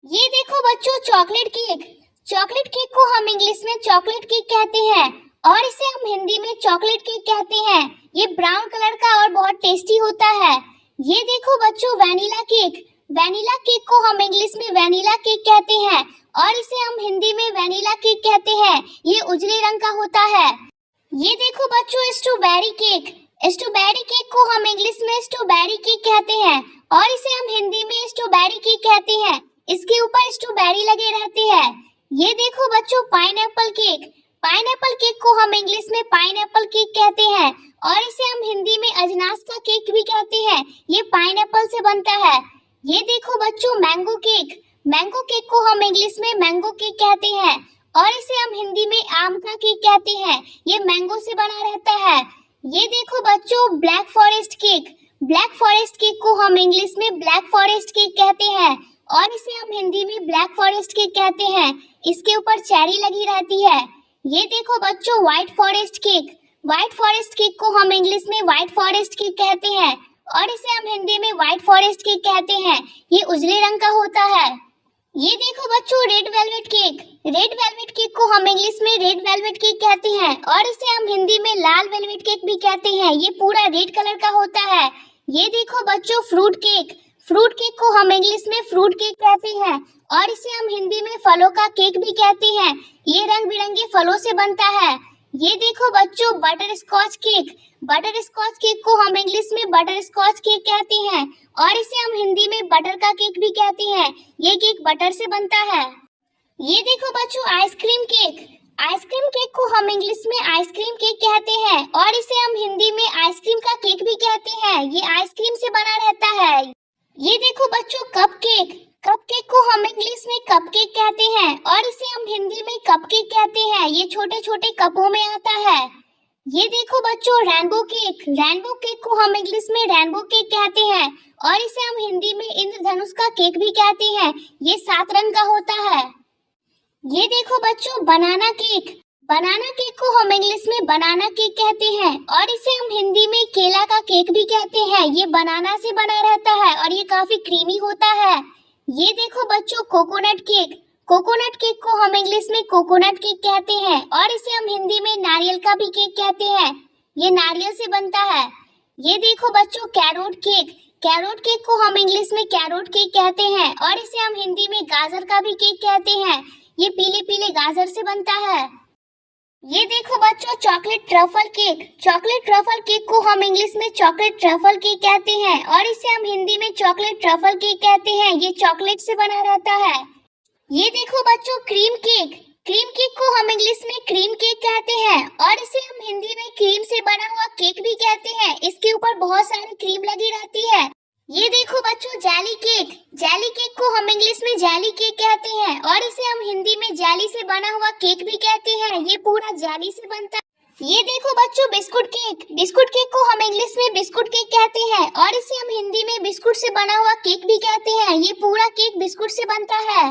ये देखो बच्चों, चॉकलेट केक। चॉकलेट केक को हम इंग्लिश में चॉकलेट केक कहते हैं और इसे हम हिंदी में चॉकलेट केक कहते हैं। ये ब्राउन कलर का और बहुत टेस्टी होता है। ये देखो बच्चों, वैनिला केक। वैनिला केक को हम इंग्लिश में वैनिला केक कहते हैं और इसे हम हिंदी में वैनिला केक कहते हैं। ये उजले रंग का होता है। ये देखो बच्चों, स्ट्रॉबेरी केक। स्ट्रॉबेरी केक को हम इंग्लिश में स्ट्रॉबेरी केक कहते हैं और इसे हम हिंदी में स्ट्रॉबेरी केक कहते हैं। इसके ऊपर स्ट्रॉबेरी लगे रहते हैं। ये देखो बच्चों, पाइनएप्पल केक। पाइनएप्पल केक को हम इंग्लिश में पाइनएप्पल केक कहते हैं और इसे हम हिंदी में अजनास का केक भी कहते हैं। ये पाइनएप्पल से बनता है। ये देखो बच्चों, मैंगो केक। मैंगो केक को हम इंग्लिश में मैंगो केक कहते हैं और इसे हम हिंदी में आम का केक कहते हैं। ये मैंगो से बना रहता है। ये देखो बच्चों, black forest cake. Black forest cake को हम इंग्लिश में ब्लैक फॉरेस्ट केक कहते हैं और इसे हम हिंदी में ब्लैक फॉरेस्ट केक कहते हैं। इसके ऊपर चेरी लगी रहती है। ये देखो बच्चों, white forest cake. White forest cake को हम इंग्लिश में व्हाइट फॉरेस्ट केक कहते हैं और इसे हम हिंदी में व्हाइट फॉरेस्ट केक कहते हैं। ये उजले रंग का होता है। ये देखो बच्चों, red velvet cake. Red velvet cake को हम इंग्लिश में रेड वेलवेट केक कहते हैं और इसे हम हिंदी में लाल वेलवेट केक भी कहते हैं। ये पूरा रेड कलर का होता है। ये देखो बच्चों, फ्रूट केक। फ्रूट केक को हम इंग्लिश में फ्रूट केक कहते हैं और इसे हम हिंदी में फलों का केक भी कहते हैं। ये रंग बिरंगे फलों से बनता है। ये देखो बच्चों, butterscotch cake. Butterscotch cake को हम इंग्लिश में बटर स्कॉच केक कहते हैं और इसे हम हिंदी में बटर का केक भी कहते हैं। ये केक बटर से बनता है। ये देखो बच्चों, आइसक्रीम केक। आइसक्रीम केक को हम इंग्लिश में आइसक्रीम केक कहते हैं और इसे हम हिंदी में आइसक्रीम का केक भी कहते हैं। ये आइसक्रीम से बना रहता है। ये देखो बच्चों, कप केक। कप केक को हम इंग्लिश में कप केक कहते हैं और इसे हम हिंदी में कप केक कहते हैं। ये छोटे छोटे कपों में आता है। ये देखो बच्चों, रेनबो केक। रेनबो केक को हम इंग्लिश में रेनबो केक कहते हैं और इसे हम हिंदी में इंद्रधनुष का केक भी कहते हैं। ये 7 रंग का होता है। ये देखो बच्चों, बनाना केक। बनाना केक को हम इंग्लिश में बनाना केक कहते हैं और इसे हम हिंदी में केला का केक भी कहते हैं। ये बनाना से बना रहता है और ये काफी क्रीमी होता है। ये देखो बच्चों, कोकोनट केक। कोकोनट केक को हम इंग्लिश में कोकोनट केक कहते हैं और इसे हम हिंदी में नारियल का भी केक कहते हैं। ये नारियल से बनता है। ये देखो बच्चों, कैरोट केक। कैरोट केक को हम इंग्लिश में कैरोट केक कहते हैं और इसे हम हिंदी में गाजर का भी केक कहते हैं। ये पीले पीले गाजर से बनता है। ये देखो बच्चों, chocolate truffle cake. Chocolate truffle cake को हम इंग्लिश में चॉकलेट ट्रफल केक कहते हैं और इसे हम हिंदी में चॉकलेट ट्रफल केक कहते हैं। ये चॉकलेट से बना रहता है। ये देखो बच्चों, क्रीम केक। क्रीम केक को हम इंग्लिश में क्रीम केक कहते हैं और इसे हम हिंदी में क्रीम से बना हुआ केक भी कहते हैं। इसके ऊपर बहुत सारी क्रीम लगी रहती है। ये देखो बच्चों, जेली केक। जेली केक को हम इंग्लिश में जेली केक कहते हैं और इसे हम हिंदी में जेली से बना हुआ केक भी कहते हैं। ये पूरा जेली से बनता है। ये देखो बच्चों, बिस्कुट केक। बिस्कुट केक को हम इंग्लिश में बिस्कुट केक कहते हैं और इसे हम हिंदी में बिस्कुट से बना हुआ केक भी कहते हैं। ये पूरा केक बिस्कुट से बनता है।